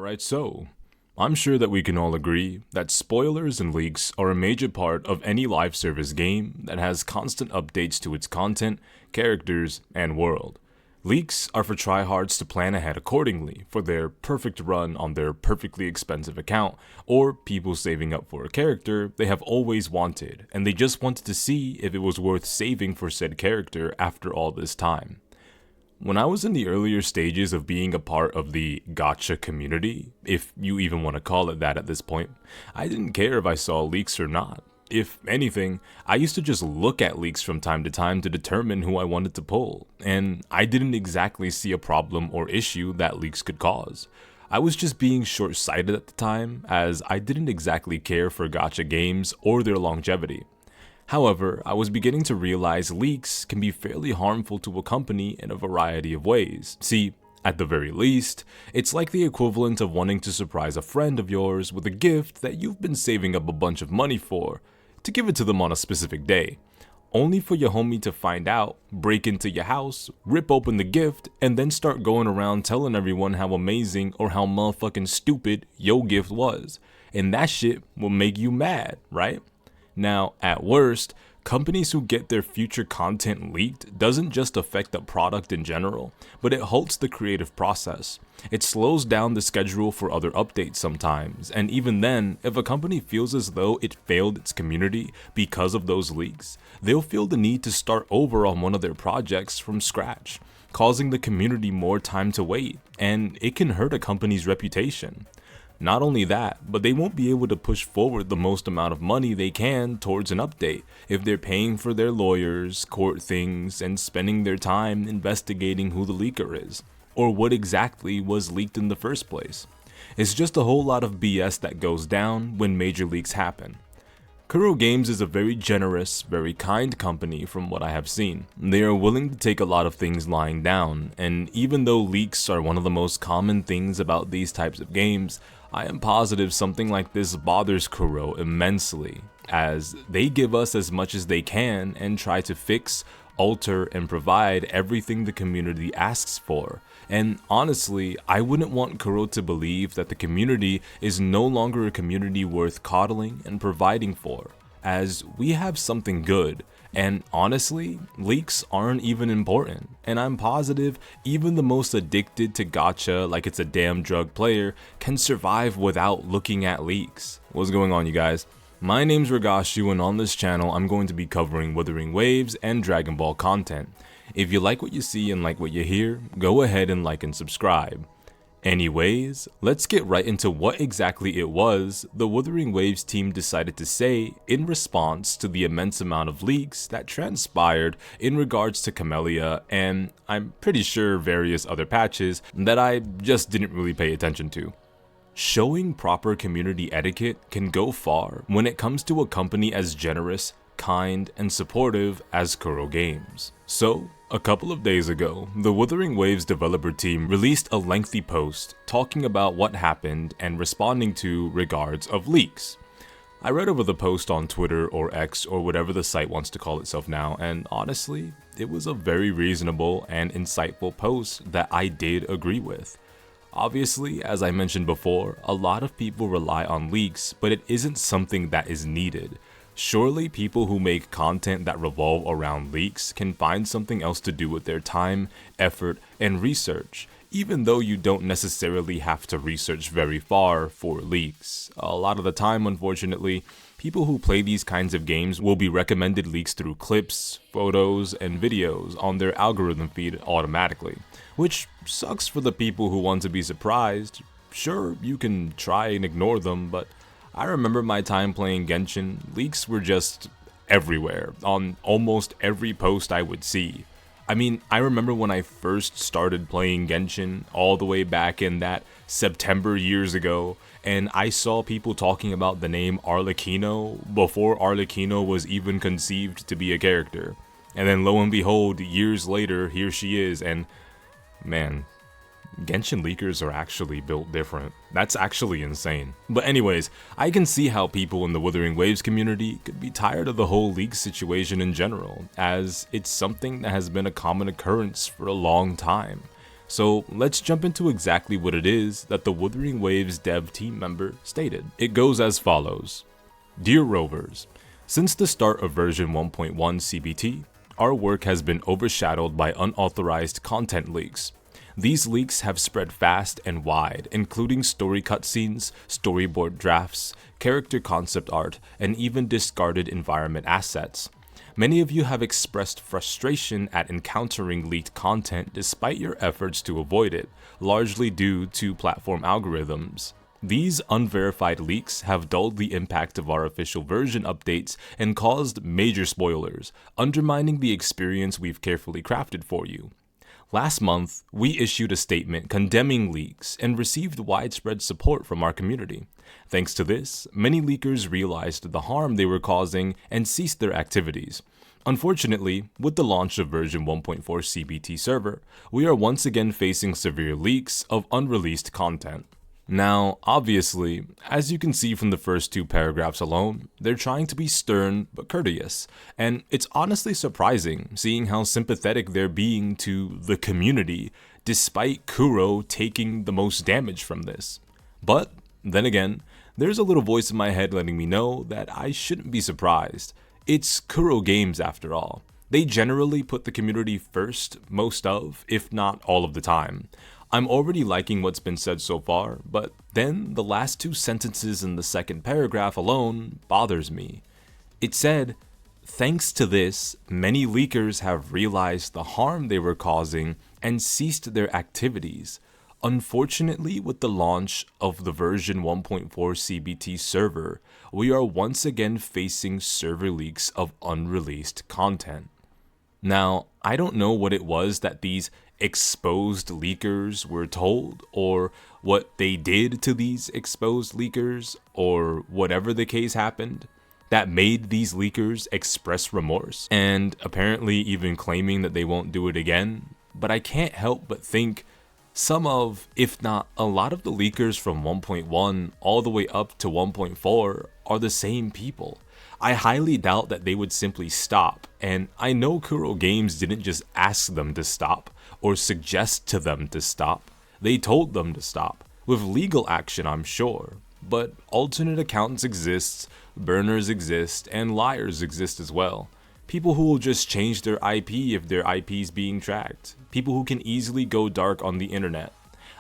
Alright, so I'm sure that we can all agree that spoilers and leaks are a major part of any live service game that has constant updates to its content, characters, and world. Leaks are for tryhards to plan ahead accordingly for their perfect run on their perfectly expensive account, or people saving up for a character they have always wanted, and they just wanted to see if it was worth saving for said character after all this time. When I was in the earlier stages of being a part of the gacha community, if you even want to call it that at this point, I didn't care if I saw leaks or not. If anything, I used to just look at leaks from time to time to determine who I wanted to pull, and I didn't exactly see a problem or issue that leaks could cause. I was just being short-sighted at the time, as I didn't exactly care for gacha games or their longevity. However, I was beginning to realize leaks can be fairly harmful to a company in a variety of ways. See, at the very least, it's like the equivalent of wanting to surprise a friend of yours with a gift that you've been saving up a bunch of money for, to give it to them on a specific day, only for your homie to find out, break into your house, rip open the gift, and then start going around telling everyone how amazing or how motherfucking stupid your gift was. And that shit will make you mad, right? Now, at worst, companies who get their future content leaked doesn't just affect the product in general, but it halts the creative process. It slows down the schedule for other updates sometimes, and even then, if a company feels as though it failed its community because of those leaks, they'll feel the need to start over on one of their projects from scratch, causing the community more time to wait, and it can hurt a company's reputation. Not only that, but they won't be able to push forward the most amount of money they can towards an update if they're paying for their lawyers, court things, and spending their time investigating who the leaker is, or what exactly was leaked in the first place. It's just a whole lot of BS that goes down when major leaks happen. Kuro Games is a very generous, very kind company from what I have seen. They are willing to take a lot of things lying down, and even though leaks are one of the most common things about these types of games, I am positive something like this bothers Kuro immensely, as they give us as much as they can and try to fix, alter, and provide everything the community asks for. And honestly, I wouldn't want Kuro to believe that the community is no longer a community worth coddling and providing for, as we have something good. And honestly, leaks aren't even important, and I'm positive even the most addicted to gacha like it's a damn drug player can survive without looking at leaks. What's going on, you guys? My name's Ragashu, and on this channel I'm going to be covering Wuthering Waves and Dragon Ball content. If you like what you see and like what you hear, go ahead and like and subscribe. Anyways, let's get right into what exactly it was the Wuthering Waves team decided to say in response to the immense amount of leaks that transpired in regards to Camellia and I'm pretty sure various other patches that I just didn't really pay attention to. Showing proper community etiquette can go far when it comes to a company as generous, kind, and supportive as Kuro Games. So, a couple of days ago, the Wuthering Waves developer team released a lengthy post talking about what happened and responding to regards of leaks. I read over the post on Twitter or X or whatever the site wants to call itself now, and honestly, it was a very reasonable and insightful post that I did agree with. Obviously, as I mentioned before, a lot of people rely on leaks, but it isn't something that is needed. Surely people who make content that revolve around leaks can find something else to do with their time, effort, and research, even though you don't necessarily have to research very far for leaks. A lot of the time, unfortunately, people who play these kinds of games will be recommended leaks through clips, photos, and videos on their algorithm feed automatically, which sucks for the people who want to be surprised. Sure, you can try and ignore them, but I remember my time playing Genshin, leaks were just everywhere, on almost every post I would see. I mean, I remember when I first started playing Genshin, all the way back in that September years ago, and I saw people talking about the name Arlecchino before Arlecchino was even conceived to be a character. And then lo and behold, years later, here she is, and man, Genshin leakers are actually built different. That's actually insane. But anyways, I can see how people in the Wuthering Waves community could be tired of the whole leak situation in general, as it's something that has been a common occurrence for a long time. So let's jump into exactly what it is that the Wuthering Waves dev team member stated. It goes as follows. Dear Rovers, since the start of version 1.1 CBT, our work has been overshadowed by unauthorized content leaks. These leaks have spread fast and wide, including story cutscenes, storyboard drafts, character concept art, and even discarded environment assets. Many of you have expressed frustration at encountering leaked content despite your efforts to avoid it, largely due to platform algorithms. These unverified leaks have dulled the impact of our official version updates and caused major spoilers, undermining the experience we've carefully crafted for you. Last month, we issued a statement condemning leaks and received widespread support from our community. Thanks to this, many leakers realized the harm they were causing and ceased their activities. Unfortunately, with the launch of version 1.4 CBT server, we are once again facing severe leaks of unreleased content. Now, obviously, as you can see from the first two paragraphs alone, they're trying to be stern but courteous, and it's honestly surprising seeing how sympathetic they're being to the community, despite Kuro taking the most damage from this. But, then again, there's a little voice in my head letting me know that I shouldn't be surprised. It's Kuro Games after all. They generally put the community first most of, if not all of the time. I'm already liking what's been said so far, but then the last two sentences in the second paragraph alone bothers me. It said, thanks to this, many leakers have realized the harm they were causing and ceased their activities. Unfortunately, with the launch of the version 1.4 CBT server, we are once again facing server leaks of unreleased content. Now, I don't know what it was that these exposed leakers were told, or what they did to these exposed leakers, or whatever the case happened, that made these leakers express remorse, and apparently even claiming that they won't do it again. But I can't help but think some of, if not a lot of the leakers from 1.1 all the way up to 1.4 are the same people. I highly doubt that they would simply stop, and I know Kuro Games didn't just ask them to stop or suggest to them to stop. They told them to stop, with legal action I'm sure. But alternate accounts exist, burners exist, and liars exist as well. People who will just change their IP if their IP is being tracked. People who can easily go dark on the internet.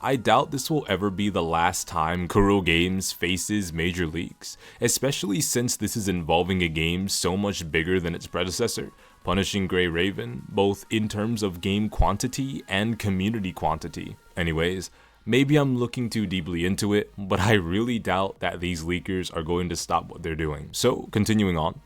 I doubt this will ever be the last time Kuro Games faces major leaks, especially since this is involving a game so much bigger than its predecessor, Punishing Grey Raven, both in terms of game quantity and community quantity. Anyways, maybe I'm looking too deeply into it, but I really doubt that these leakers are going to stop what they're doing. So, continuing on.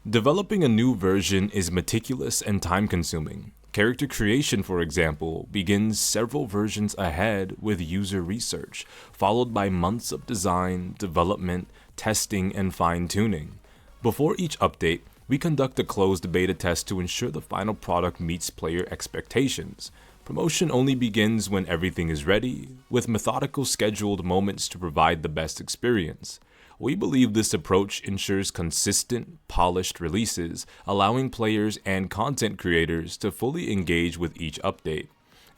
Developing a new version is meticulous and time-consuming. Character creation, for example, begins several versions ahead with user research, followed by months of design, development, testing, and fine-tuning. Before each update, we conduct a closed beta test to ensure the final product meets player expectations. Promotion only begins when everything is ready, with methodical scheduled moments to provide the best experience. We believe this approach ensures consistent, polished releases, allowing players and content creators to fully engage with each update.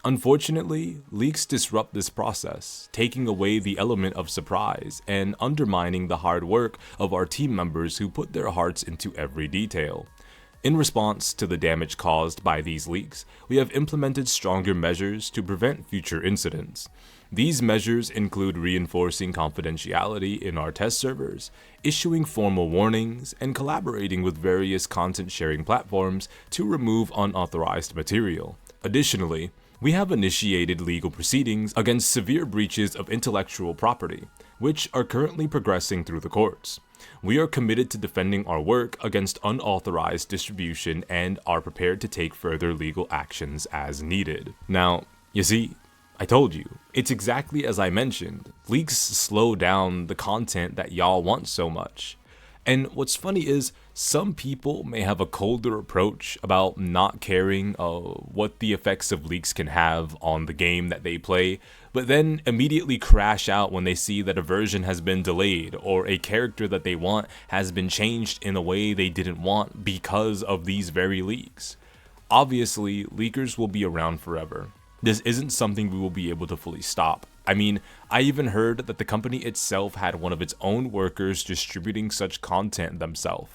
Unfortunately, leaks disrupt this process, taking away the element of surprise and undermining the hard work of our team members who put their hearts into every detail. In response to the damage caused by these leaks, we have implemented stronger measures to prevent future incidents. These measures include reinforcing confidentiality in our test servers, issuing formal warnings, and collaborating with various content sharing platforms to remove unauthorized material. Additionally, we have initiated legal proceedings against severe breaches of intellectual property, which are currently progressing through the courts. We are committed to defending our work against unauthorized distribution and are prepared to take further legal actions as needed. Now, you see, I told you, it's exactly as I mentioned. Leaks slow down the content that y'all want so much. And what's funny is, some people may have a colder approach about not caring what the effects of leaks can have on the game that they play, but then immediately crash out when they see that a version has been delayed or a character that they want has been changed in a way they didn't want because of these very leaks. Obviously, leakers will be around forever. This isn't something we will be able to fully stop. I mean, I even heard that the company itself had one of its own workers distributing such content themselves.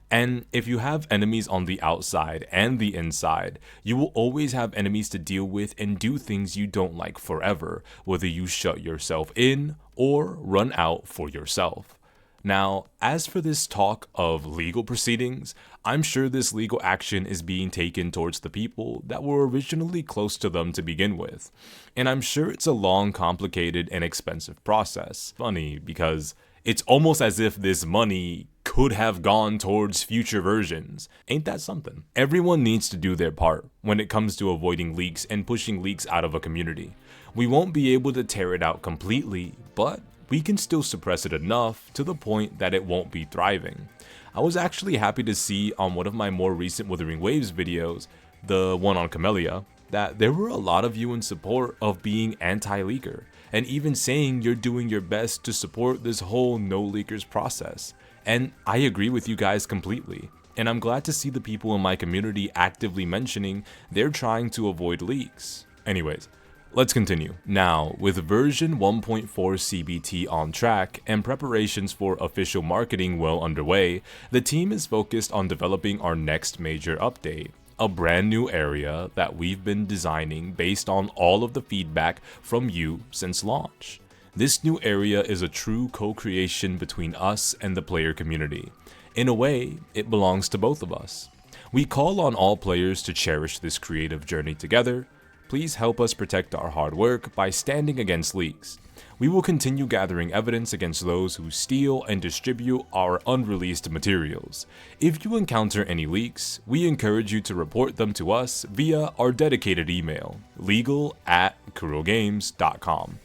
And if you have enemies on the outside and the inside, you will always have enemies to deal with and do things you don't like forever, whether you shut yourself in or run out for yourself. Now, as for this talk of legal proceedings, I'm sure this legal action is being taken towards the people that were originally close to them to begin with. And I'm sure it's a long, complicated, and expensive process. Funny, because it's almost as if this money could have gone towards future versions. Ain't that something? Everyone needs to do their part when it comes to avoiding leaks and pushing leaks out of a community. We won't be able to tear it out completely, but we can still suppress it enough to the point that it won't be thriving. I was actually happy to see on one of my more recent Wuthering Waves videos, the one on Camellia, that there were a lot of you in support of being anti-leaker, and even saying you're doing your best to support this whole no leakers process. And I agree with you guys completely. And I'm glad to see the people in my community actively mentioning they're trying to avoid leaks. Anyways, let's continue. Now, with version 1.4 CBT on track and preparations for official marketing well underway, the team is focused on developing our next major update, a brand new area that we've been designing based on all of the feedback from you since launch. This new area is a true co-creation between us and the player community. In a way, it belongs to both of us. We call on all players to cherish this creative journey together. Please help us protect our hard work by standing against leaks. We will continue gathering evidence against those who steal and distribute our unreleased materials. If you encounter any leaks, we encourage you to report them to us via our dedicated email, legal@kurogames.com.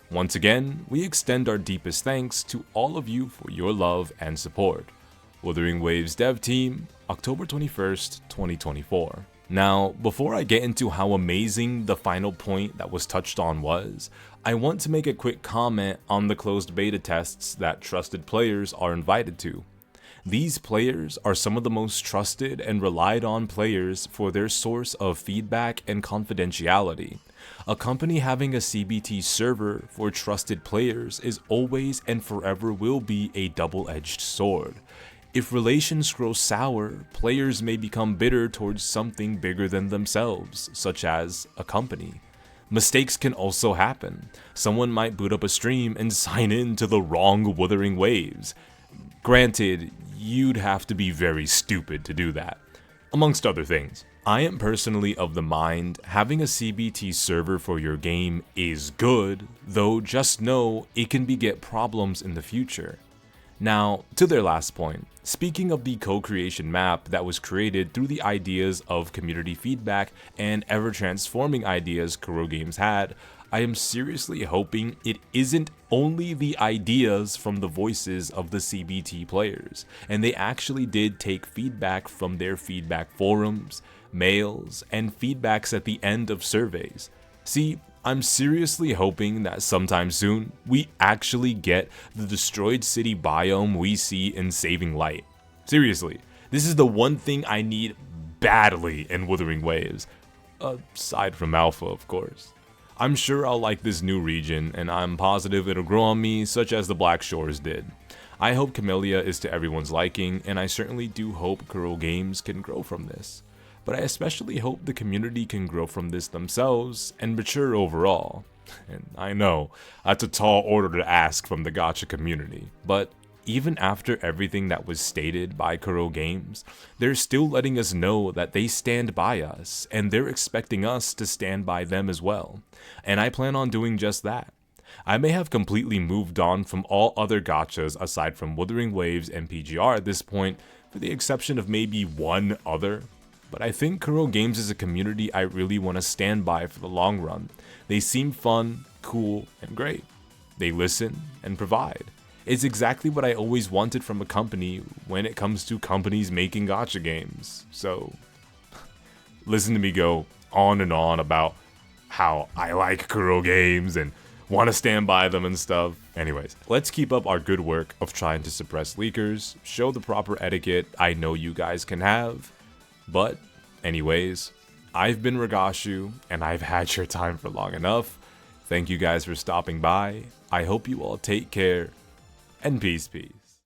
Once again, we extend our deepest thanks to all of you for your love and support. Wuthering Waves Dev Team, October 21st, 2024. Now, before I get into how amazing the final point that was touched on was, I want to make a quick comment on the closed beta tests that trusted players are invited to. These players are some of the most trusted and relied on players for their source of feedback and confidentiality. A company having a CBT server for trusted players is always and forever will be a double-edged sword. If relations grow sour, players may become bitter towards something bigger than themselves, such as a company. Mistakes can also happen. Someone might boot up a stream and sign in to the wrong Wuthering Waves. Granted, you'd have to be very stupid to do that, amongst other things. I am personally of the mind having a CBT server for your game is good, though just know it can beget problems in the future. Now, to their last point, speaking of the co-creation map that was created through the ideas of community feedback and ever-transforming ideas Kuro Games had, I am seriously hoping it isn't only the ideas from the voices of the CBT players, and they actually did take feedback from their feedback forums, mails, and feedbacks at the end of surveys. See, I'm seriously hoping that sometime soon, we actually get the destroyed city biome we see in Saving Light. Seriously, this is the one thing I need badly in Wuthering Waves, aside from Alpha, of course. I'm sure I'll like this new region, and I'm positive it'll grow on me, such as the Black Shores did. I hope Camellia is to everyone's liking, and I certainly do hope Kuro Games can grow from this. But I especially hope the community can grow from this themselves and mature overall. And I know, that's a tall order to ask from the gacha community, but even after everything that was stated by Kuro Games, they're still letting us know that they stand by us, and they're expecting us to stand by them as well. And I plan on doing just that. I may have completely moved on from all other gachas aside from Wuthering Waves and PGR at this point, for the exception of maybe one other. But I think Kuro Games is a community I really want to stand by for the long run. They seem fun, cool, and great. They listen and provide. It's exactly what I always wanted from a company when it comes to companies making gacha games. So, listen to me go on and on about how I like Kuro Games and want to stand by them and stuff. Anyways, let's keep up our good work of trying to suppress leakers, show the proper etiquette I know you guys can have. But, anyways, I've been Ragashu, and I've had your time for long enough. Thank you guys for stopping by. I hope you all take care, and peace.